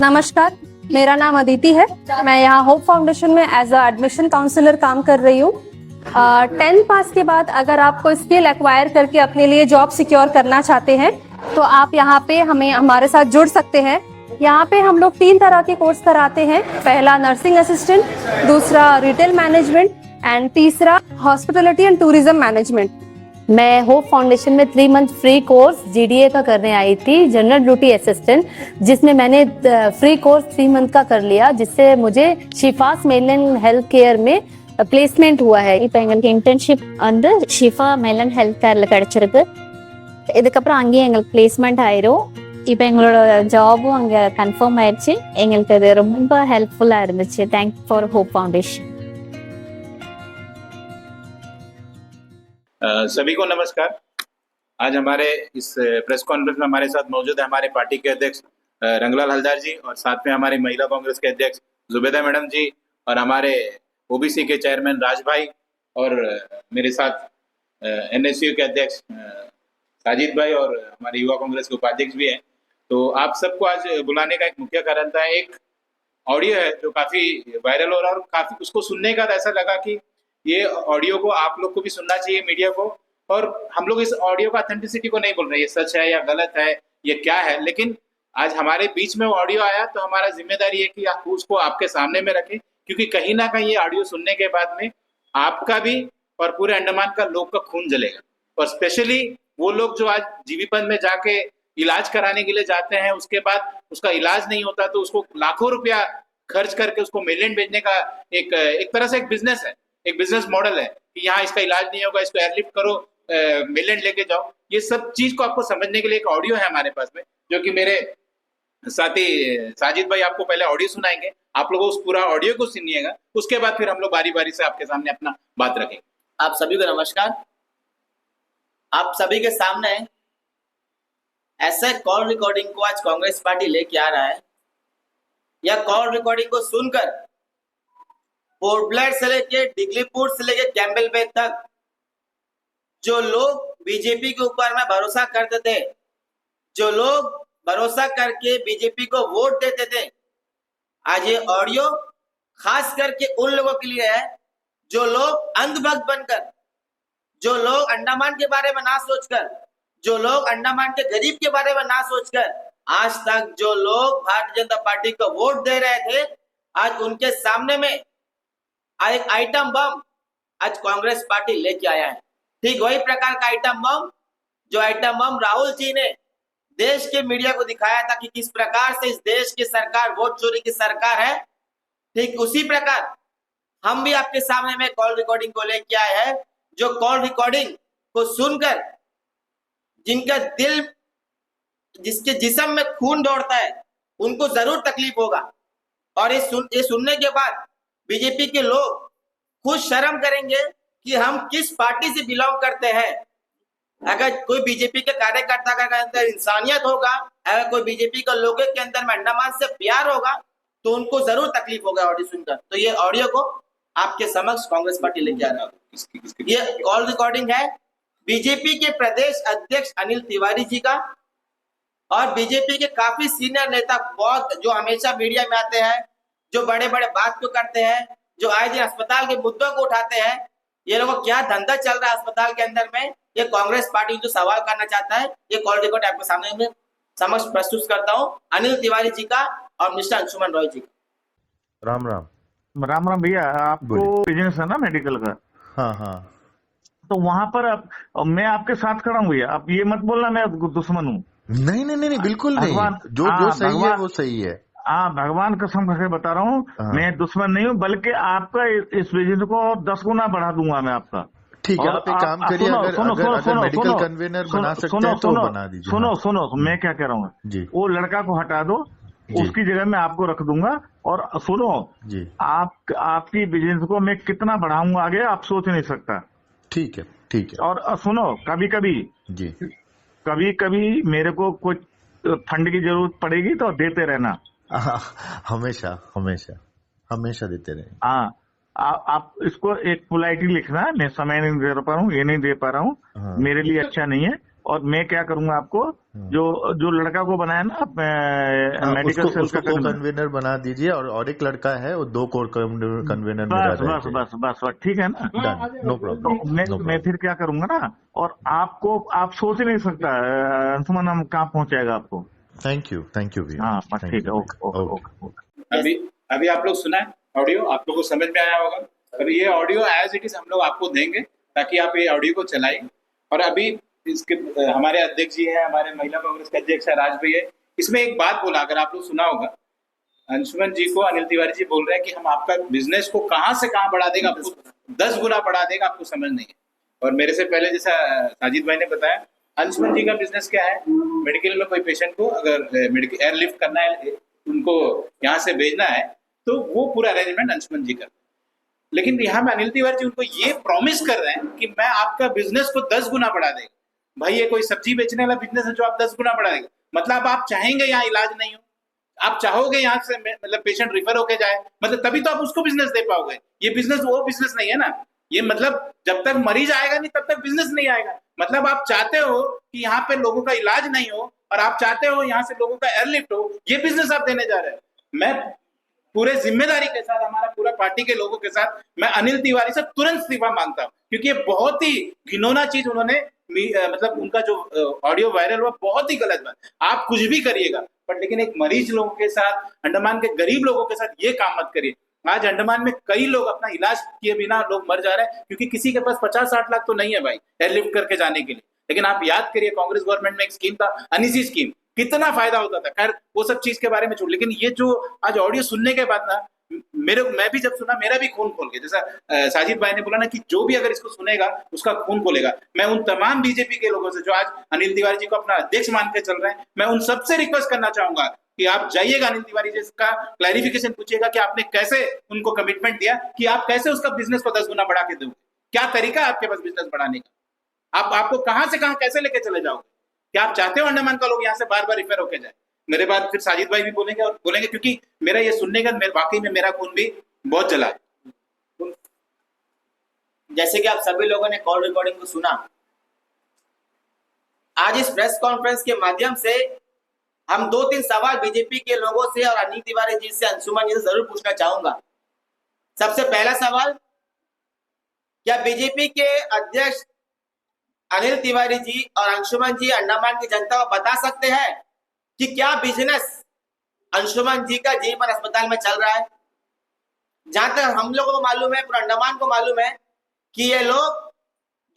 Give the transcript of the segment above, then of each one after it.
नमस्कार, मेरा नाम अदिति है। मैं यहाँ होप फाउंडेशन में एज अ एडमिशन काउंसलर काम कर रही हूँ। 10 पास के बाद अगर आप कोई स्किल एक्वायर करके अपने लिए जॉब सिक्योर करना चाहते हैं तो आप यहाँ पे हमारे साथ जुड़ सकते हैं। यहाँ पे हम लोग 3 तरह के कोर्स कराते हैं। पहला नर्सिंग असिस्टेंट, दूसरा रिटेल मैनेजमेंट एंड तीसरा हॉस्पिटलिटी एंड टूरिज्म मैनेजमेंट। मैं होप फाउंडेशन में 3 मंथ फ्री कोर्स जीडीए का करने आई थी, जनरल ड्यूटी असिस्टेंट, जिसमें मैंने फ्री कोर्स 3 मंथ का कर लिया, जिससे मुझे शिफास मेलन हेल्थ केयर में பிளேஸ்மெண்ட் हुआ है. இப்போ எங்களுக்கு இன்டர்ன்ஷிப் வந்து ஷிஃபா மெலன் ஹெல்த் கேர்ல கிடைச்சிருக்கு. இதுக்கப்புறம் அங்கேயே எங்களுக்கு பிளேஸ்மெண்ட் ஆயிரும். இப்போ எங்களோட ஜாபும் அங்கே கன்ஃபார்ம் ஆயிடுச்சு. எங்களுக்கு அது ரொம்ப ஹெல்ப்ஃபுல்லாக இருந்துச்சு. Thanks for hope foundation. सभी को नमस्कार। आज हमारे इस प्रेस कॉन्फ्रेंस में हमारे साथ मौजूद है हमारे पार्टी के अध्यक्ष रंगलाल हलदार जी और साथ में हमारे महिला कांग्रेस के अध्यक्ष जुबेदा मैडम जी और हमारे ओबीसी के चेयरमैन राज भाई और मेरे साथ एनएसयू के अध्यक्ष साजिद भाई और हमारे युवा कांग्रेस के उपाध्यक्ष भी हैं। तो आप सबको आज बुलाने का एक मुख्य कारण था, एक ऑडियो है जो काफ़ी वायरल हो रहा है और काफ़ी उसको सुनने का ऐसा लगा कि ये ऑडियो को आप लोग को भी सुनना चाहिए, मीडिया को। और हम लोग इस ऑडियो का ऑथेंटिसिटी को नहीं बोल रहे, ये सच है या गलत है, ये क्या है, लेकिन आज हमारे बीच में वो ऑडियो आया तो हमारा जिम्मेदारी है कि आप उसको आपके सामने में रखें, क्योंकि कहीं ना कहीं ये ऑडियो सुनने के बाद में आपका भी और पूरे अंडमान का लोग का खून जलेगा। और स्पेशली वो लोग जो आज जीबीपंथ में जाके इलाज कराने के लिए जाते हैं, उसके बाद उसका इलाज नहीं होता तो उसको लाखों रुपया खर्च करके उसको मेलैंड भेजने का एक तरह से एक बिजनेस है, एक बिजनेस मॉडल है कि यहाँ इसका इलाज नहीं होगा, इसको एयरलिफ्ट करो, मेलैंड लेके जाओ। ये सब चीज को आपको समझने के लिए एक ऑडियो है हमारे पास में, जो कि मेरे साथी साजिद भाई आपको पहले ऑडियो सुनाएंगे। आप लोगों उस पूरा ऑडियो को सुनिएगा, उसके बाद फिर हम लोग बारी बारी से आपके सामने अपना बात रखेंगे। आप सभी को नमस्कार। आप सभी के सामने ऐसे कॉल रिकॉर्डिंग को आज कांग्रेस पार्टी लेके आ रहा है। यह कॉल रिकॉर्डिंग को सुनकर पोर्ट ब्लेयर से लेके डिगलीपुर से लेके कैम्बेल बे तक जो लोग बीजेपी के ऊपर में भरोसा करते थे, जो लोग भरोसा करके बीजेपी को वोट देते थे, आज ये ऑडियो खास करके उन लोगों के लिए है जो लोग अंधभक्त बनकर, जो लोग अंडमान के बारे में ना सोचकर, जो लोग अंडमान के गरीब के बारे में ना सोचकर आज तक जो लोग भारतीय जनता पार्टी को वोट दे रहे थे, आज उनके सामने में एक आइटम बम आज कांग्रेस पार्टी लेके आया है। ठीक वही प्रकार का आइटम बम जो आइटम बम राहुल जी ने देश के मीडिया को दिखाया था कि किस प्रकार से इस देश की सरकार वोट चोरी की सरकार है, ठीक उसी प्रकार हम भी आपके सामने में कॉल रिकॉर्डिंग को लेके आए हैं, जो कॉल रिकॉर्डिंग को सुनकर जिनका दिल, जिसके जिस्म में खून दौड़ता है, उनको जरूर तकलीफ होगा। और ये सुनने के बाद बीजेपी के लोग खुद शर्म करेंगे कि हम किस पार्टी से बिलोंग करते हैं। अगर कोई बीजेपी के कार्यकर्ता के अंदर इंसानियत होगा, अगर कोई बीजेपी के लोगों के अंदर में अंडमान से प्यार होगा, तो उनको जरूर तकलीफ होगा ऑडियो सुनकर। तो ये ऑडियो को आपके समक्ष कांग्रेस पार्टी लेके आ रहा है। ये कॉल रिकॉर्डिंग है बीजेपी के प्रदेश अध्यक्ष अनिल तिवारी जी का और बीजेपी के काफी सीनियर नेता, बहुत जो हमेशा मीडिया में आते हैं, जो बड़े बड़े बात को करते हैं, जो आए दिन अस्पताल के मुद्दों को उठाते हैं। ये लोगों को क्या धंधा चल रहा है अस्पताल के अंदर में, ये कांग्रेस पार्टी जो सवाल करना चाहता है, ये कॉल रिकॉर्ड आपके सामने में समक्ष प्रस्तुत करता हूँ अनिल तिवारी जी का और मिस्टर अंशुमन रॉय जी का। राम राम। राम राम भैया, आपको बिजनेस है ना मेडिकल का? हाँ हाँ। तो वहाँ पर मैं आपके साथ खड़ा हूँ भैया, आप ये मत बोलना मैं दुश्मन हूँ। नहीं नहीं नहीं, बिल्कुल नहीं। जो सही है वो सही है। भगवान कसम खा के बता रहा हूँ, मैं दुश्मन नहीं हूँ, बल्कि आपका इस बिजनेस को 10 गुना बढ़ा दूंगा मैं आपका। ठीक है, आप एक काम करिए, अगर मेडिकल कन्वेनर बना सकते हैं तो बना दीजिए। सुनो, मैं क्या कह रहा हूँ जी, वो लड़का को हटा दो, उसकी जगह मैं आपको रख दूंगा। और सुनो जी, आपकी बिजनेस को मैं कितना बढ़ाऊंगा आगे आप सोच नहीं सकता। ठीक है ठीक है। और सुनो, कभी कभी मेरे को कुछ फंड की जरूरत पड़ेगी तो देते रहना। हमेशा हमेशा हमेशा देते रहेंगे। हाँ, आप इसको एक पोलाइटली लिखना, मैं समय नहीं दे पा रहा हूँ, ये नहीं दे पा रहा हूँ, मेरे लिए अच्छा नहीं है। और मैं क्या करूंगा आपको, जो लड़का को बनाया ना मेडिकल सेल का को कन्वीनर बना दीजिए, और एक लड़का है वो 2 कोर कन्वीनर बस ठीक है ना, नो प्रॉब्लम। मैं फिर क्या करूंगा ना, और आप सोच नहीं सकता अंशुमन हम कहाँ पहुंचाएगा आपको। थैंक यू भैया। हाँ बस ठीक है, ओके। अभी आप लोग सुना है ऑडियो, आप लोगों को समझ में आया होगा। अभी ये ऑडियो एज इट इज हम लोग आपको देंगे ताकि आप ये ऑडियो को चलाएं। और अभी इसके हमारे अध्यक्ष जी हैं, हमारे महिला कांग्रेस के अध्यक्ष है राज भाई है, इसमें एक बात बोला, अगर आप लोग सुना होगा, अंशुमन जी को अनिल तिवारी जी बोल रहे हैं कि हम आपका बिजनेस को कहाँ से कहाँ बढ़ा देगा, आपको 10 गुना बढ़ा देगा, आपको समझ नहीं है। और मेरे से पहले जैसा साजिद भाई ने बताया, अंशुमन जी का बिजनेस क्या है, मेडिकल में कोई पेशेंट को अगर मेडिकल एयरलिफ्ट करना है, उनको यहाँ से भेजना है, तो वो पूरा अरेंजमेंट अंशुमन जी करते हैं। लेकिन यहाँ में अनिल तिवारी जी उनको ये प्रॉमिस कर रहे हैं कि मैं आपका बिजनेस को 10 गुना बढ़ा देगा। भाई ये कोई सब्जी बेचने वाला बिजनेस है जो आप 10 गुना बढ़ा देगा? मतलब आप चाहेंगे यहाँ इलाज नहीं हो, आप चाहोगे यहाँ से मतलब पेशेंट रिफर होके जाए, मतलब तभी तो आप उसको बिजनेस दे पाओगे। ये बिजनेस वो बिजनेस नहीं है ना, ये मतलब जब तक मरीज आएगा नहीं तब तक बिजनेस नहीं आएगा। मतलब आप चाहते हो कि यहाँ पे लोगों का इलाज नहीं हो, और आप चाहते हो यहाँ से लोगों का एयरलिफ्ट हो, ये बिजनेस आप देने जा रहे हो। मैं पूरे जिम्मेदारी के साथ, हमारा पूरा पार्टी के लोगों के साथ, मैं अनिल तिवारी से तुरंत इस्तीफा मांगता हूं, क्योंकि ये बहुत ही घिनौना चीज उन्होंने मतलब उनका जो ऑडियो वायरल हुआ बहुत ही गलत बात। आप कुछ भी करिएगा पर लेकिन एक मरीज लोगों के साथ, अंडमान के गरीब लोगों के साथ ये काम मत करिए। आज अंडमान में कई लोग अपना इलाज किए बिना लोग मर जा रहे हैं, क्योंकि किसी के पास 50-60 लाख तो नहीं है भाई एयरलिफ्ट करके जाने के लिए। लेकिन आप याद करिए, कांग्रेस गवर्नमेंट में एक स्कीम था, अनिसी स्कीम, कितना फायदा होता था। खैर वो सब चीज के बारे में छोड़, लेकिन ये जो आज ऑडियो सुनने के बाद ना मैं भी जब सुना मेरा भी खून खोल गया। जैसा साजिद भाई ने बोला ना कि जो भी अगर इसको सुनेगा उसका खून खोलेगा। मैं उन तमाम बीजेपी के लोगों से जो आज अनिल तिवारी जी को अपना अध्यक्ष मान के चल रहे हैं, मैं उन सबसे रिक्वेस्ट करना चाहूंगा कि आप जाइएगा अनिल तिवारी जी का क्लैरिफिकेशन पूछिएगा कि आपने कैसे उनको कमिटमेंट दिया कि आप कैसे उसका बिजनेस को 10 गुना बढ़ा के दोगे। क्या तरीका है आपके पास बिजनेस बढ़ाने का? आपको कहां से कहां कैसे लेके चले जाओगे? क्या आप चाहते हो अंडमान का लोग यहाँ से बार बार रिफर होके जाए? मेरे बाद फिर साजिद भाई भी बोलेंगे और बोलेंगे, क्योंकि मेरा ये सुनने का वाकई में मेरा खून भी बहुत जला है। जैसे कि आप सभी लोगों ने कॉल रिकॉर्डिंग को सुना, आज इस प्रेस कॉन्फ्रेंस के माध्यम से हम 2-3 सवाल बीजेपी के लोगों से और अनिल तिवारी जी से, अंशुमन जी से जरूर पूछना चाहूंगा। सबसे पहला सवाल, क्या बीजेपी के अध्यक्ष अनिल तिवारी जी और अंशुमन जी अंडमान की जनता को बता सकते हैं कि क्या बिजनेस अंशुमन जी का जीवन अस्पताल में चल रहा है? जहां तक हम लोगों को मालूम है, पूरा अंडमान को मालूम है कि ये लोग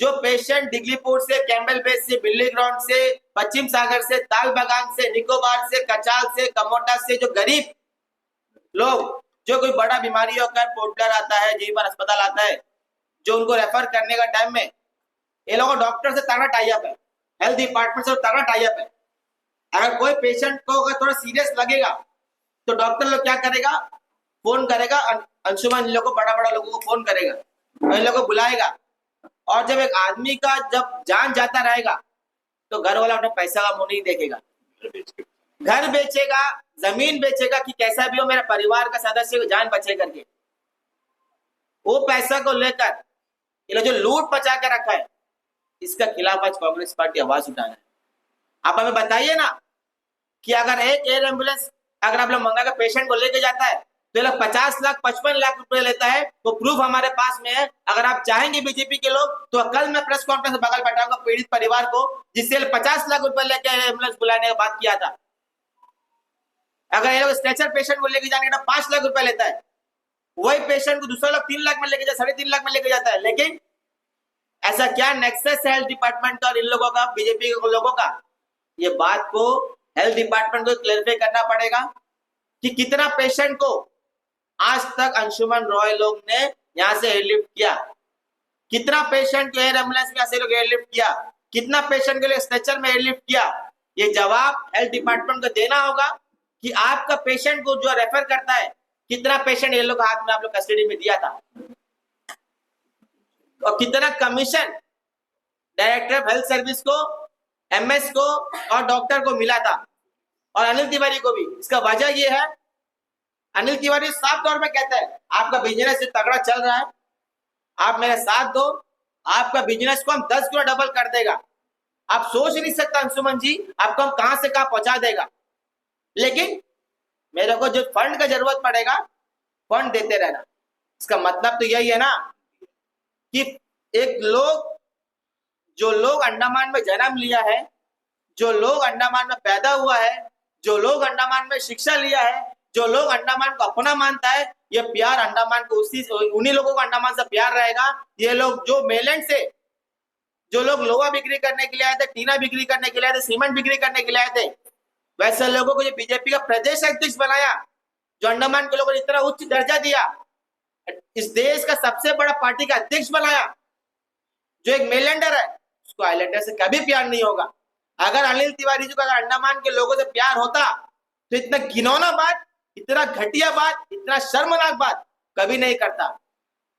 जो पेशेंट दिगलीपुर से, कैम्बल बेस से, बिल्ली ग्राउंड से, पश्चिम सागर से, ताल बगान से, निकोबार से, कचाल से, कमोटा से, जो गरीब लोग जो कोई बड़ा बीमारी होकर पोर्ट ब्लेयर आता है, जीवन अस्पताल आता है, जो उनको रेफर करने का टाइम में ये लोगों डॉक्टर से तगड़ा टाई अप है, हेल्थ डिपार्टमेंट से तगड़ा टाई अप है। अगर कोई पेशेंट को अगर थोड़ा सीरियस लगेगा तो डॉक्टर लोग क्या करेगा, फोन करेगा, अंशुमन लोग को, बड़ा बड़ा लोगों को फोन करेगा और इन लोगों को बुलाएगा। और जब एक आदमी का जब जान जाता रहेगा तो घर वाला अपने पैसा का मुंह नहीं देखेगा, घर बेचेगा, जमीन बेचेगा कि कैसा भी हो मेरा परिवार का सदस्य को जान बचे करके। वो पैसा को लेकर ये लोग जो लूट मचा के रखा है, इसका खिलाफ आज कांग्रेस पार्टी आवाज उठाना है। आप हमें बताइए ना कि अगर एक एयर एम्बुलेंस अगर आप लोग मंगा कर पेशेंट को लेके जाता है तो ये लोग 50 लाख 55 लाख रुपए लेता है, वो प्रूफ हमारे पास में है। अगर आप चाहेंगे बीजेपी के लोग तो कल मैं प्रेस कॉन्फ्रेंस बगल बैठाऊंगा पीड़ित परिवार को, जिससे 50 लाख रुपए लेकर एम्बुलेंस बुलाने का बात किया था। अगर ये लोग स्ट्रेचर पेशेंट को लेके जाने का 5 लाख रुपए लेता है, वही पेशेंट को दूसरा लोग 3 लाख में लेके जाता है, 3.5 लाख में लेके जाता है। लेकिन ऐसा क्या नेक्सस है हेल्थ डिपार्टमेंट का और इन लोगों का, बीजेपी के लोगों का? ये बात को हेल्थ डिपार्टमेंट को क्लेरिफाई करना पड़ेगा कि कितना पेशेंट को आज तक अंशुमन रॉय लोग ने यहाँ से एयरलिफ्ट किया, कितना पेशेंट को एयर एम्बुलेंस में ऐसे लोग एयरलिफ्ट किया, कितना पेशेंट के लिए स्ट्रेचर में एयरलिफ्ट किया। ये जवाब हेल्थ डिपार्टमेंट को देना होगा कि आपका पेशेंट को जो रेफर करता है, कितना पेशेंट ये लोग हाथ में आप लोग कस्टडी में दिया था, और कितना commission director of health service को, एमएस को और डॉक्टर को मिला था, और अनिल तिवारी को भी। इसका वजह ये है, अनिल तिवारी साफ तौर पे कहता है आपका बिजनेस तगड़ा चल रहा है, आप मेरे साथ दो, आपका बिजनेस को हम 10 गुना डबल कर देगा। आप सोच नहीं सकते अंशुमन जी आपको हम कहां से कहां पहुंचा देगा। लेकिन मेरे को जो फंड का जरूरत पड़ेगा फंड देते रहना। इसका मतलब तो यही है ना कि एक लोग जो लोग अंडमान में जन्म लिया है, जो लोग अंडमान में पैदा हुआ है, जो लोग अंडमान में शिक्षा लिया है, जो लोग अंडमान को अपना मानता है, ये प्यार अंडमान को उन्हीं लोगों को अंडमान से प्यार रहेगा। ये लोग जो मेलैंड से जो लोग लोहा बिक्री करने के लिए आए थे, टीना बिक्री करने के लिए आए थे, सीमेंट बिक्री करने के लिए आए थे, वैसे लोगों को ये बीजेपी का प्रदेश अध्यक्ष बनाया, जो अंडमान के लोगों ने इतना उच्च दर्जा दिया, इस देश का सबसे बड़ा पार्टी का अध्यक्ष बनाया, जो एक मेलैंडर है उसको आइलैंडर से कभी प्यार नहीं होगा। अगर अनिल तिवारी जी को अगर अंडमान के लोगों से प्यार होता तो इतना घिनौना बात, इतना घटिया बात, इतना शर्मनाक बात कभी नहीं करता।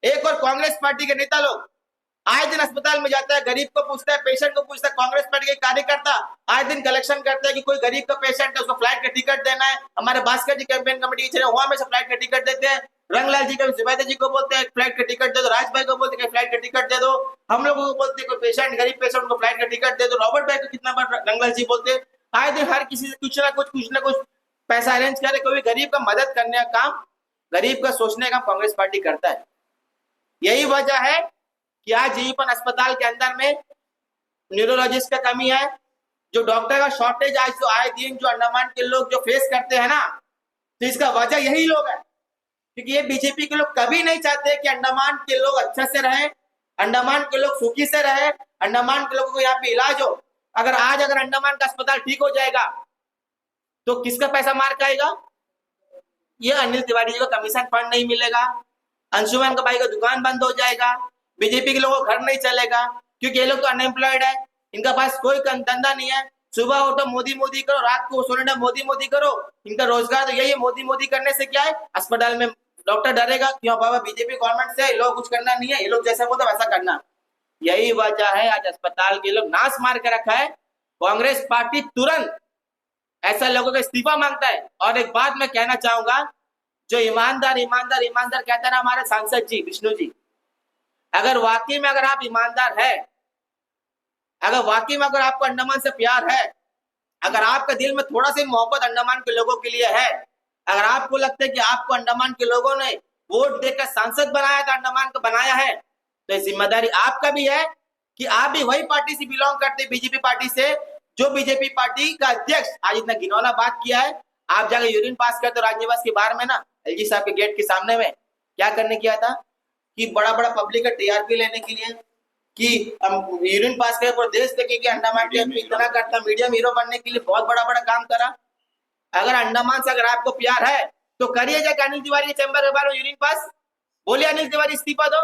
एक और कांग्रेस पार्टी के नेता लोग आए दिन अस्पताल में जाता है, गरीब को पूछता है, पेशेंट को पूछता है। कांग्रेस पार्टी के कार्यकर्ता आए दिन कलेक्शन करते हैं कि कोई गरीब का पेशेंट है उसको फ्लाइट का टिकट देना है। हमारे भास्कर जी कैंपेन कमेटी के वहां में से फ्लाइट का टिकट देते हैं। रंगलाल जी का जुबैदा जी को बोलते हैं फ्लाइट का टिकट दे दो, राज भाई को बोलते हैं फ्लाइट का टिकट दे दो, हम लोगों को बोलते हैं कोई पेशेंट गरीब पेशेंट को फ्लाइट का टिकट दे दो, रॉबर्ट भाई को कितना बार रंगलाल जी बोलते हैं। आए दिन हर किसी से कुछ ना कुछ पैसा अरेंज करे, कोई गरीब का मदद करने का काम, गरीब का सोचने का कांग्रेस पार्टी करता है। यही वजह है कि आज जीवन अस्पताल के अंदर में न्यूरोलॉजिस्ट का कमी है, जो डॉक्टर का शॉर्टेज आज जो आए दिन जो अंडमान के लोग जो फेस करते हैं ना, तो इसका वजह यही लोग है। क्योंकि ये बीजेपी के लोग कभी नहीं चाहते कि अंडमान के लोग अच्छे से रहे, अंडमान के लोग सुखी से रहे, अंडमान के लोगों को यहाँ पे इलाज हो। अगर अंडमान का अस्पताल ठीक हो जाएगा तो किसका पैसा मार खाएगा? ये अनिल तिवारी जी को कमीशन फंड नहीं मिलेगा, अंशुमन का भाई का दुकान बंद हो जाएगा, बीजेपी के लोगों को घर नहीं चलेगा, क्योंकि ये लोग तो अनएम्प्लॉयड है, इनका पास कोई धंधा नहीं है। सुबह उठो मोदी मोदी करो, रात को सोने टाइम मोदी मोदी करो, इनका रोजगार तो यही है। मोदी मोदी करने से क्या है, अस्पताल में डॉक्टर डरेगा क्यों बाबा बीजेपी गवर्नमेंट से लोग कुछ करना नहीं है, ये लोग जैसा बोलते वैसा करना। यही वजह है आज अस्पताल के लोग नाश मार के रखा है। कांग्रेस पार्टी तुरंत ऐसा लोगों का इस्तीफा मांगता है। और एक बात मैं कहना चाहूंगा, जो ईमानदार ईमानदार ईमानदार कहते हैं ना हमारे सांसद जी विष्णु जी, अगर वाकई में अगर आप ईमानदार है, अगर वाकई में अगर आपको अंडमान से प्यार है, अगर आपका दिल में थोड़ा सी मोहब्बत अंडमान के लोगों के लिए है, अगर आपको लगता है कि आपको अंडमान के लोगों ने वोट देकर सांसद बनाया था, अंडमान को बनाया है, तो जिम्मेदारी आपका भी है कि आप भी वही पार्टी से बिलोंग करते, बीजेपी पार्टी से, जो बीजेपी पार्टी का अध्यक्ष आज इतना घिनौना बात किया है। आप जाकर यूरिन पास करते हो राजनिवास के बाहर में ना, एलजी साहब के गेट के सामने में, क्या करने किया था कि बड़ा बड़ा पब्लिक का टीआरपी लेने के लिए कि हम यूरिन पास करे पर देश देखे कि अंडमान के इतना करता, मीडियम हीरो बनने के लिए बहुत बड़ा बड़ा काम करा। अगर अंडमान से अगर आपको प्यार है तो करिए जाकर अनिल तिवारी चैम्बर के बाहर यूरिन पास, बोलिए अनिल तिवारी इस्तीफा दो।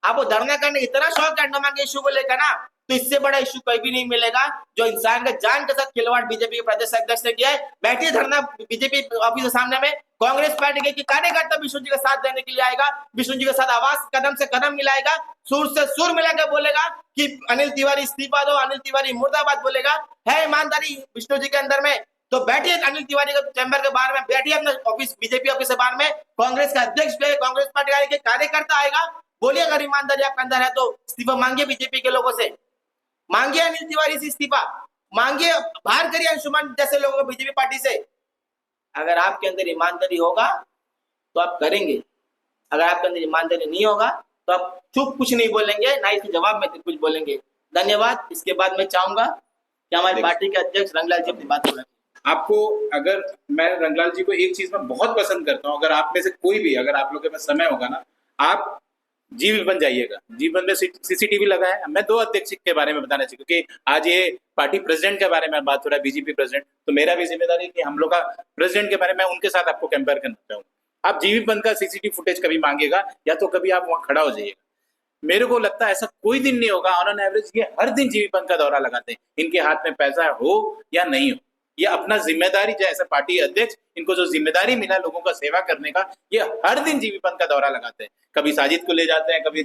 आपको धरना करने इतना शौक है अंडमान के इश्यू को लेकर ना, तो इससे बड़ा इश्यू कोई भी नहीं मिलेगा जो इंसान के जान के साथ खिलवाड़ बीजेपी के प्रदेश अध्यक्ष ने किया है। बैठिए धरना बीजेपी ऑफिस के सामने में, कांग्रेस पार्टी के कार्यकर्ता विष्णु जी का साथ देने के लिए आएगा, विष्णु जी के साथ आवाज कदम से कदम मिलाएगा, सुर से सुर मिलाकर बोलेगा कि अनिल तिवारी इस्तीफा दो, अनिल तिवारी मुर्दाबाद बोलेगा। है ईमानदारी विष्णु जी के अंदर में, तो बैठिए अनिल तिवारी के चैम्बर के बाहर में, बैठिए अपने ऑफिस बीजेपी ऑफिस के बाहर में, कांग्रेस का अध्यक्ष भी, कांग्रेस पार्टी के कार्यकर्ता आएगा, बोलिए अगर ईमानदारी आपके अंदर है तो इस्तीफा मांगिए बीजेपी के लोगों से, मांगिए अनिल तिवारी से इस्तीफा, मांगिए, बाहर करिए अंशुमन जैसे लोगों को बीजेपी पार्टी से। अगर आपके अंदर ईमानदारी होगा तो आप करेंगे, अगर आपके अंदर ईमानदारी नहीं होगा तो आप चुप कुछ नहीं बोलेंगे, ना इसके जवाब में कुछ बोलेंगे। धन्यवाद। इसके बाद मैं चाहूंगा कि हमारी पार्टी के अध्यक्ष रंगलाल जी अपनी बात बोलें। आपको अगर मैं रंगलाल जी को एक चीज में बहुत पसंद करता हूँ, अगर आप में से कोई भी, अगर आप लोगों के पास समय होगा ना, आप जीवन बन जाइएगा। जीवन में सीसीटीवी लगा है। मैं दो अध्यक्ष के बारे में बताना चाहिए, क्योंकि आज ये पार्टी प्रेसिडेंट के बारे में बात हो रहा है, बीजेपी प्रेसिडेंट, तो मेरा भी जिम्मेदारी है कि हम लोग का प्रेसिडेंट के बारे में उनके साथ आपको कंपेयर करना चाहूंगा। आप जीवन बंद का सीसीटीवी फुटेज कभी मांगेगा या तो कभी आप वहां खड़ा हो जाइएगा। मेरे को लगता है ऐसा कोई दिन नहीं होगा, ऑन एवरेज ये हर दिन जीवन बंद का दौरा लगाते हैं, इनके हाथ में पैसा हो या नहीं हो, ये अपना जिम्मेदारी जैसे पार्टी अध्यक्ष, इनको जो जिम्मेदारी मिला लोगों का सेवा करने का, ये हर दिन जीवी पंथ का दौरा लगाते हैं। कभी साजिद को ले जाते हैं, कभी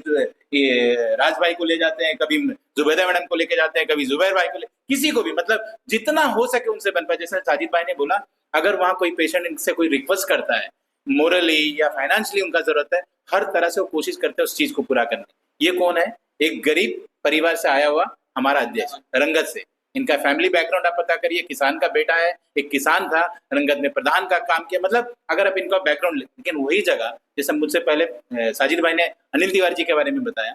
राज भाई को ले जाते हैं, कभी जुबैदा मैडम को लेके जाते हैं, कभी जुबैर भाई को किसी को भी, मतलब जितना हो सके उनसे बन पाए। जैसे साजिद भाई ने बोला, अगर वहां कोई पेशेंट इनसे कोई रिक्वेस्ट करता है, मोरली या फाइनेंशियली उनका जरूरत है, हर तरह से वो कोशिश करते हैं उस चीज को पूरा करने। ये कौन है? एक गरीब परिवार से आया हुआ हमारा अध्यक्ष रंगत से। इनका फैमिली बैकग्राउंड आप पता करिए, किसान का बेटा है, एक किसान था, रंगत में प्रधान का काम किया, मतलब अगर आप इनका बैकग्राउंड, लेकिन वही जगह जैसे मुझसे पहले साजिद भाई ने अनिल तिवारी जी के बारे में बताया,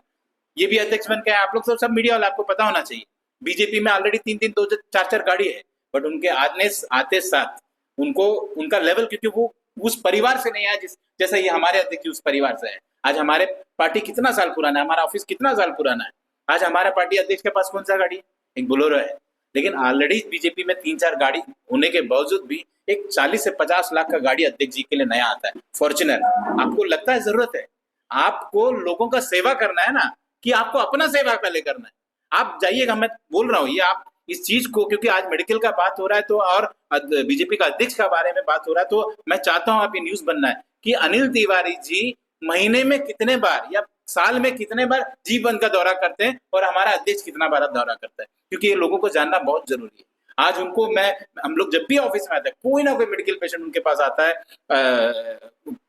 ये भी अध्यक्ष बन के, आप लोग सब मीडिया वाले आपको पता होना चाहिए, बीजेपी में ऑलरेडी 3-3 2-4 गाड़ी है, बट उनके आते साथ उनको उनका लेवल, क्योंकि वो उस परिवार से नहीं आया जैसा ये हमारे अध्यक्ष उस परिवार से है। आज हमारे पार्टी कितना साल पुराना है, हमारा ऑफिस कितना साल पुराना है, आज हमारा पार्टी अध्यक्ष के पास कौन सा गाड़ी है, एक बोलेरो है, लेकिन ऑलरेडी बीजेपी में 3-4 गाड़ी होने के बावजूद भी एक 40 से 50 लाख का गाड़ी अध्यक्ष जी के लिए नया आता है, फॉर्च्यूनर। आपको लगता है जरूरत है, आपको लोगों का सेवा करना है ना, कि आपको अपना सेवा पहले करना है, आप जाइएगा, मैं बोल रहा हूँ ये आप इस चीज को, क्योंकि आज मेडिकल का बात हो रहा है तो और बीजेपी का अध्यक्ष का बारे में बात हो रहा है, तो मैं चाहता हूं आप ये न्यूज बनना है कि अनिल तिवारी जी महीने में कितने बार या साल में कितने बार जीवन का दौरा करते हैं और हमारा अध्यक्ष कितना बार दौरा करता है, क्योंकि ये लोगों को जानना बहुत जरूरी है। आज उनको हम लोग जब भी ऑफिस में आते हैं, कोई ना कोई मेडिकल पेशेंट उनके पास आता है,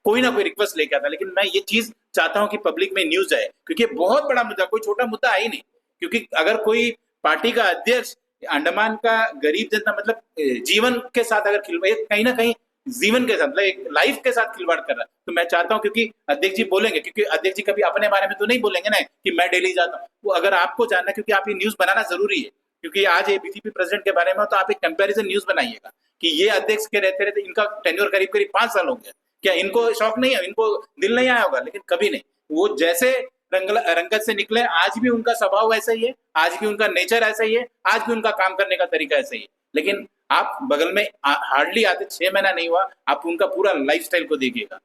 कोई ना कोई रिक्वेस्ट लेके आता है, लेकिन मैं ये चीज चाहता हूं कि पब्लिक में न्यूज आए, क्योंकि बहुत बड़ा मुद्दा, कोई छोटा मुद्दा है ही नहीं। क्योंकि अगर कोई पार्टी का अध्यक्ष अंडमान का गरीब जनता, मतलब जीवन के साथ अगर कहीं ना कहीं जीवन के साथ, एक लाइफ के साथ खिलवाड़ कर रहा है, तो मैं चाहता हूं, क्योंकि अध्यक्ष जी बोलेंगे, क्योंकि अध्यक्ष जी कभी अपने बारे में तो नहीं बोलेंगे ना कि मैं डेली जाता हूं, वो अगर आपको जानना है, क्योंकि आप ये न्यूज बनाना जरूरी है, क्योंकि आज ये बीजेपी प्रेसिडेंट के बारे में हो तो आप एक कंपैरिजन न्यूज बनाइएगा कि ये अध्यक्ष के रहते रहते इनका टेन्योर करीब करीब 5 साल हो गया, क्या इनको शौक नहीं है, इनको दिल नहीं आया होगा, लेकिन कभी नहीं, वो जैसे रंगत से निकले, आज भी उनका स्वभाव ऐसा ही है, आज भी उनका नेचर ऐसा ही है, आज भी उनका काम करने का तरीका ऐसा ही है। लेकिन आप बगल में हार्डली आते 6 महीना नहीं हुआ, आप उनका पूरा लाइफस्टाइल को देखिएगा,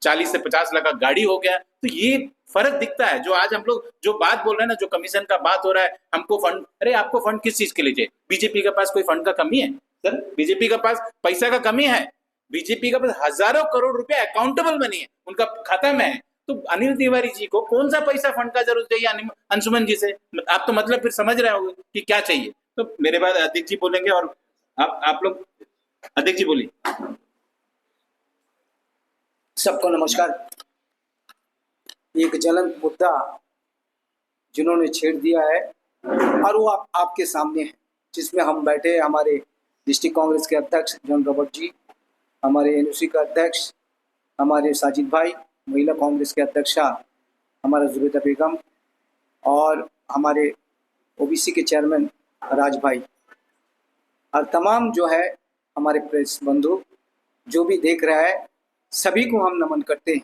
40 से 50 लाख का गाड़ी हो गया, तो ये फर्क दिखता है। जो आज हम लोग जो बात बोल रहे हैं ना, जो कमीशन का बात हो रहा है, हमको फंड, अरे आपको फंड किस चीज के लिए चाहिए? बीजेपी के पास कोई फंड का कमी है सर? बीजेपी के पास पैसा का कमी है? बीजेपी का पास हजारों करोड़ रुपया अकाउंटेबल मनी है, उनका खाता में है, तो अनिल तिवारी जी को कौन सा पैसा फंड का जरूरत चाहिए अंशुमन जी से? आप तो मतलब फिर समझ रहे होंगे कि क्या चाहिए। तो मेरे बाद अध्यक्ष जी बोलेंगे और आप लोग, अध्यक्ष जी बोलिए। सबको नमस्कार। एक ज्वलंत मुद्दा जिन्होंने छेड़ दिया है और वो आपके सामने है, जिसमें हम बैठे, हमारे डिस्ट्रिक्ट कांग्रेस के अध्यक्ष जॉन रॉबर्ट जी, हमारे एनओसी का अध्यक्ष हमारे साजिद भाई, महिला कांग्रेस के अध्यक्षा हमारा जुबैदा बेगम और हमारे ओबीसी के चेयरमैन राज भाई, और तमाम जो है हमारे प्रेस बंधु जो भी देख रहा है, सभी को हम नमन करते हैं।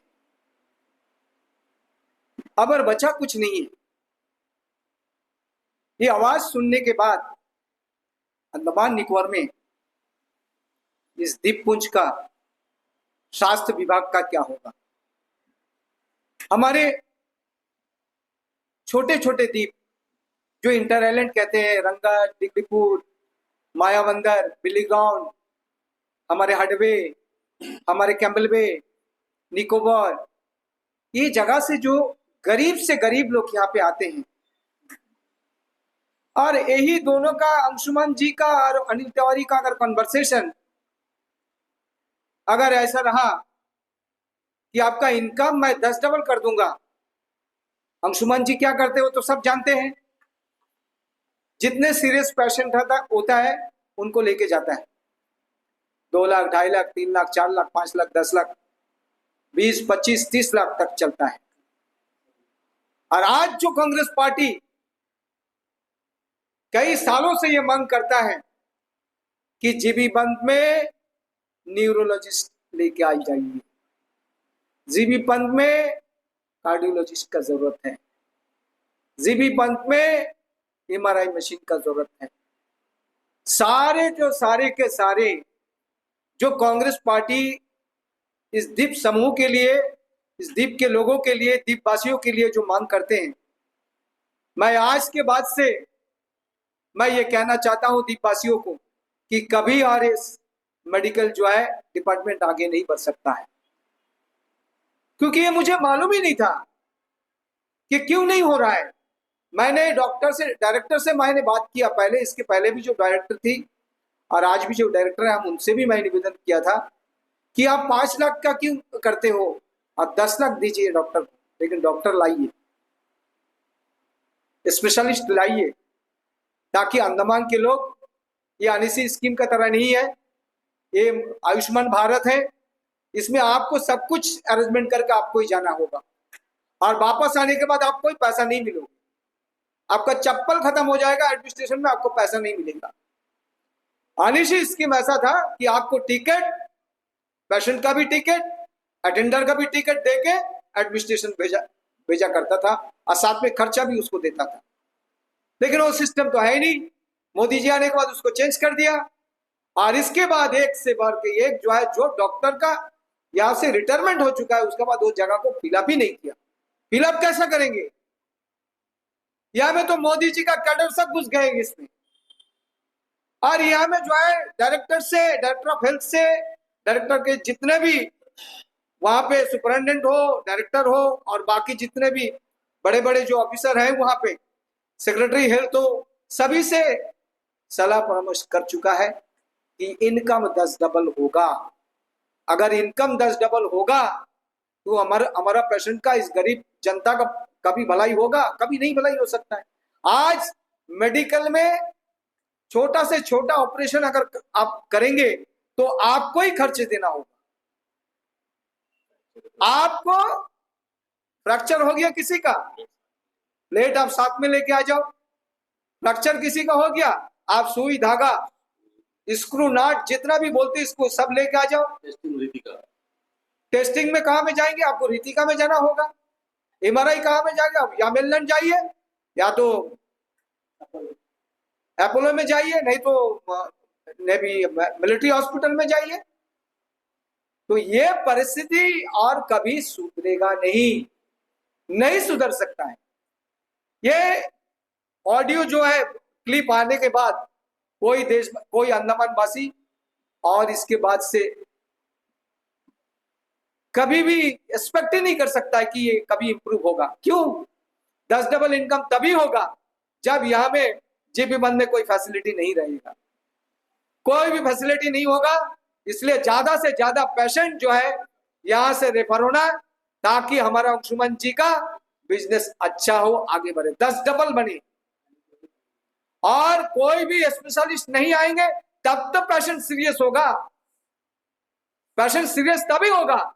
अब और बचा कुछ नहीं है। ये आवाज सुनने के बाद अंडमान निकोबार में इस द्वीपपुंज का स्वास्थ्य विभाग का क्या होगा? हमारे छोटे छोटे द्वीप जो इंटर आइलैंड कहते हैं, रंगत, डिग्रीपुर, मायाबंदर, बिली ग्राउंड, हमारे हडवे, हमारे कैम्बल बे, निकोबार, ये जगह से जो गरीब से गरीब लोग यहाँ पे आते हैं, और यही दोनों का, अंशुमन जी का और अनिल तिवारी का अगर कन्वर्सेशन अगर ऐसा रहा कि आपका इनकम मैं 10 डबल कर दूंगा, अंशुमन जी क्या करते हो तो सब जानते हैं। जितने सीरियस पेशेंट होता है उनको लेके जाता है, 2 लाख, 2.5 लाख, 3 लाख, 4 लाख, 5 लाख, 10 लाख, 20, 25, 30 लाख तक चलता है। और आज जो कांग्रेस पार्टी कई सालों से ये मांग करता है कि जीबी बंद में न्यूरोलॉजिस्ट लेके आई जाइए, जीबी बंद में कार्डियोलॉजिस्ट का जरूरत है, जीबी बंद में एमआरआई मशीन का जरूरत है। सारे के सारे जो कांग्रेस पार्टी इस द्वीप समूह के लिए, इस द्वीप के लोगों के लिए, द्वीपवासियों के लिए जो मांग करते हैं, मैं आज के बाद से मैं ये कहना चाहता हूं द्वीपवासियों को कि कभी आरएस मेडिकल जो है डिपार्टमेंट आगे नहीं बढ़ सकता है, क्योंकि ये मुझे मालूम ही नहीं था कि क्यों नहीं हो रहा है। मैंने डायरेक्टर से मैंने बात किया पहले, इसके पहले भी जो डायरेक्टर थी और आज भी जो डायरेक्टर है, हम उनसे भी मैं निवेदन किया था कि आप 5 लाख का क्यों करते हो, आप 10 लाख दीजिए डॉक्टर को, लेकिन डॉक्टर लाइए, स्पेशलिस्ट लाइए, ताकि अंडमान के लोग, ये अनिसी स्कीम का तरह नहीं है, ये आयुष्मान भारत है, इसमें आपको सब कुछ अरेंजमेंट करके आपको ही जाना होगा और वापस आने के बाद आपको ही पैसा नहीं मिलेगा, आपका चप्पल खत्म हो जाएगा एडमिनिस्ट्रेशन में, आपको पैसा नहीं मिलेगा। अनिशी स्कीम ऐसा था कि आपको टिकट, पेशेंट का भी टिकट, अटेंडर का भी टिकट देके एडमिनिस्ट्रेशन भेजा करता था और साथ में खर्चा भी उसको देता था। लेकिन वो सिस्टम तो है ही नहीं, मोदी जी आने के बाद उसको चेंज कर दिया और इसके बाद एक से बढ़ के एक जो है, जो डॉक्टर का यहाँ से रिटायरमेंट हो चुका है उसके बाद वो जगह को फिलअप ही नहीं किया। फिलअप कैसा करेंगे? यहाँ में तो मोदी जी का कैडर सब घुस गए इसमें, और यहाँ में जो है डायरेक्टर से, डायरेक्टर ऑफ हेल्थ से, डायरेक्टर के जितने भी वहां पे सुपरिटेंडेंट हो, डायरेक्टर हो और बाकी जितने भी बड़े बड़े जो ऑफिसर हैं वहां पे, सेक्रेटरी हेल्थ हो, सभी से सलाह परामर्श कर चुका है कि इनकम 10 डबल होगा। अगर इनकम 10 डबल होगा तो हमारा पेशेंट का, इस गरीब जनता का कभी भलाई होगा? कभी नहीं भलाई हो सकता है। आज मेडिकल में छोटा से छोटा ऑपरेशन अगर आप करेंगे तो आपको ही खर्च देना होगा। आपको फ्रैक्चर हो गया किसी का, प्लेट आप साथ में लेके आ जाओ। फ्रैक्चर किसी का हो गया, आप सुई धागा स्क्रू नाट जितना भी बोलते इसको सब लेके आ जाओ। टेस्टिंग में कहां में जाएंगे? आपको रीतिका में जाना होगा। एमआरआई कहां में जाएगा? आप या मेलैंड जाइए या तो अपोलो में जाइए, नहीं तो नेवी मिलिट्री हॉस्पिटल में जाइए। तो ये परिस्थिति और कभी सुधरेगा नहीं सुधर सकता है। ये ऑडियो जो है क्लिप आने के बाद कोई अंडमान वासी और इसके बाद से कभी भी एक्सपेक्ट ही नहीं कर सकता है कि ये कभी इंप्रूव होगा। क्यों? 10 डबल इनकम तभी होगा जब यहाँ में जीबी बंद में कोई फैसिलिटी नहीं रहेगा, कोई भी फैसिलिटी नहीं होगा। इसलिए ज्यादा से ज्यादा पेशेंट जो है यहाँ से रेफर होना, ताकि हमारा अंशुमन जी का बिजनेस अच्छा हो, आगे बढ़े, 10 डबल बने। और कोई भी स्पेशलिस्ट नहीं आएंगे तब तो पेशेंट सीरियस होगा। पेशेंट सीरियस तभी होगा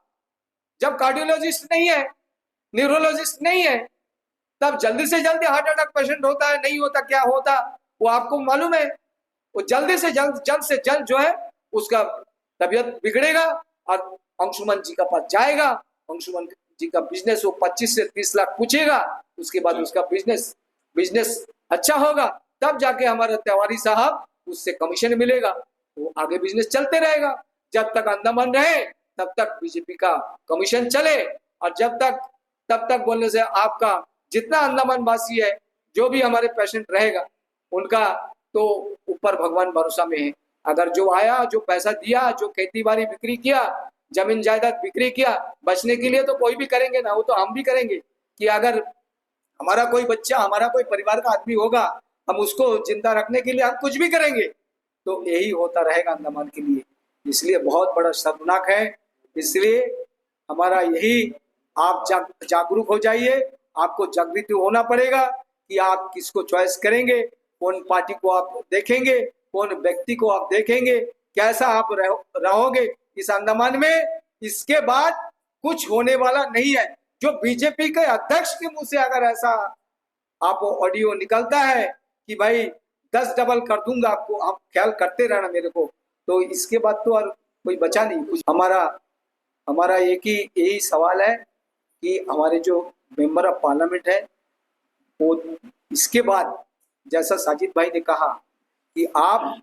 जब कार्डियोलॉजिस्ट नहीं है, न्यूरोलॉजिस्ट नहीं है, तब जल्दी से जल्दी हार्ट अटैक पेशेंट होता है, नहीं होता, क्या होता वो आपको मालूम है। वो जल्दी से जल्द जो है उसका तबीयत बिगड़ेगा और अंशुमन जी का पास जाएगा। अंशुमन जी का बिजनेस वो 25 से 30 लाख पूछेगा, उसके बाद उसका बिजनेस अच्छा होगा, तब जाके हमारा तिवारी साहब उससे कमीशन मिलेगा, वो आगे बिजनेस चलते रहेगा। जब तक अंडमान रहे तब तक बीजेपी का कमीशन चले, और तब तक बोलने से आपका जितना अंडमान वासी है, जो भी हमारे पेशेंट रहेगा, उनका तो ऊपर भगवान भरोसा में है। अगर जो आया, जो पैसा दिया, जो खेती बाड़ी बिक्री किया, जमीन जायदाद बिक्री किया, बचने के लिए तो कोई भी करेंगे ना, वो तो हम भी करेंगे कि अगर हमारा कोई बच्चा, हमारा कोई परिवार का आदमी होगा, हम उसको जिंदा रखने के लिए हम कुछ भी करेंगे। तो यही होता रहेगा अंडमान के लिए। इसलिए बहुत बड़ा शर्मनाक है। इसलिए हमारा यही, आप जागरूक हो जाइए, आपको जागृति होना पड़ेगा कि आप किसको चॉइस करेंगे, कौन पार्टी को आप देखेंगे, कौन व्यक्ति को आप देखेंगे, कैसा आप रहोगे इस अंडमान में। इसके बाद कुछ होने वाला नहीं है। जो बीजेपी के अध्यक्ष के मुंह से अगर ऐसा आप ऑडियो निकलता है कि भाई 10 डबल कर दूंगा आपको, आप ख्याल करते रहना मेरे को, तो इसके बाद तो और कोई बचा नहीं कुछ। हमारा यही सवाल है कि हमारे जो मेंबर ऑफ पार्लियामेंट है वो इसके बाद, जैसा साजिद भाई ने कहा कि आप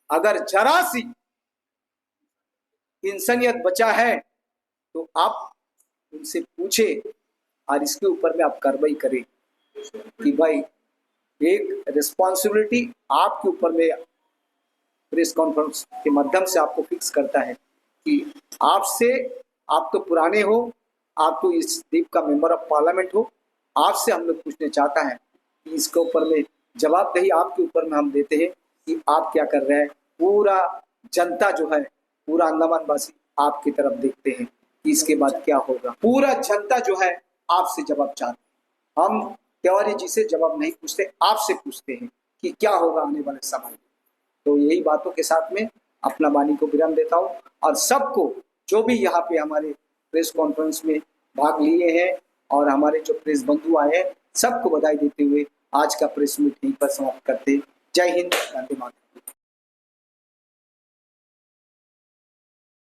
अगर जरा सी इंसानियत बचा है तो आप उनसे पूछे और इसके ऊपर में आप कार्रवाई करें कि भाई एक रिस्पॉन्सिबिलिटी आपके ऊपर में प्रेस कॉन्फ्रेंस के माध्यम से आपको फिक्स करता है कि आप तो पुराने हो, आप तो इस द्वीप का मेंबर ऑफ पार्लियामेंट हो, आपसे हम लोग पूछने चाहता है कि इसके ऊपर में जवाबदेही आपके ऊपर में हम देते हैं कि आप क्या कर रहे हैं। पूरा जनता जो है, पूरा अंडमान वासी आपकी तरफ देखते हैं कि इसके बाद क्या होगा। पूरा जनता जो है आपसे जवाब चाहते हैं। हम तिवारी जी से जवाब नहीं पूछते, आपसे पूछते हैं कि क्या होगा आने वाले समय में। तो यही बातों के साथ में अपना वाणी को विराम देता हूँ और सबको जो भी यहाँ पे हमारे प्रेस कॉन्फ्रेंस में भाग लिए हैं और हमारे जो प्रेस बंधु आए हैं सबको बधाई देते हुए आज का प्रेस मीट यहीं पर समाप्त करते। जय हिंद, वंदे मातरम।